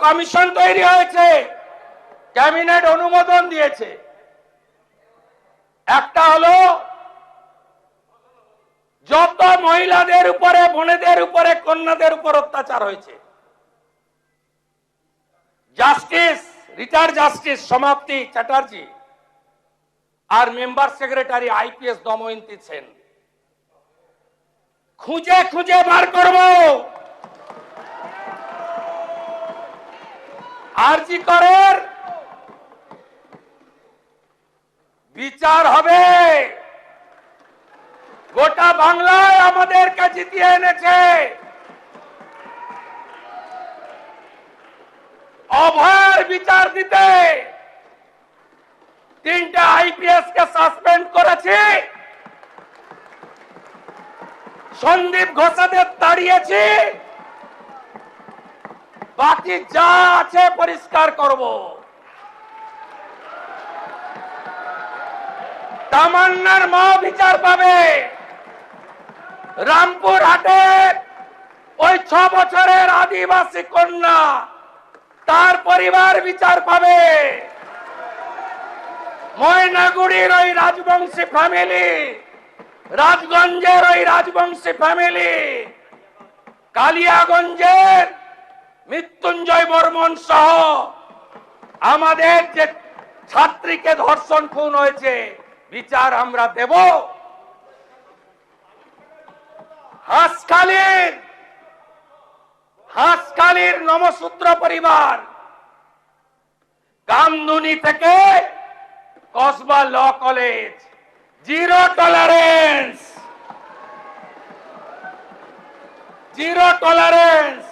Commission তৈরি হয়েছে, cabinet অনুমোদন দিয়েছে। একটা হলো যত মহিলাদের উপরে, বোনেদের উপরে, কন্যাদের উপর অত্যাচার হয়েছে, justice, retired justice Samapti Chatterjee আর member secretary IPS Damayanti Sen, খুঁজে খুঁজে বার করব। আরজি করের বিচার হবে। গোটা বাংলায় আমাদেরকে জিতিয়ে এনেছে। অভয়ের বিচার দিতে 3টে আইপিএস কে সাসপেন্ড করেছি, সন্দীপ ঘোষাদের তাড়িয়েছি, বাকি যা আছে পরিষ্কার করব। তামান্নার মা বিচার পাবে। রামপুর হাটের ওই 6 বছরের আদিবাসী কন্যা, তার পরিবার বিচার পাবে। ময়নাগুড়ির ওই রাজবংশী ফ্যামিলি, রাজগঞ্জের ওই রাজবংশী ফ্যামিলি, কালিয়াগঞ্জের মৃত্যুঞ্জয় বর্মন সহ আমাদের যে ছাত্রীকে ধর্ষণ খুন হয়েছে, বিচার আমরা দেব। হাঁসখালির নমসূত্র পরিবার, কামদুনি থেকে Kasba law college, zero tolerance, zero tolerance.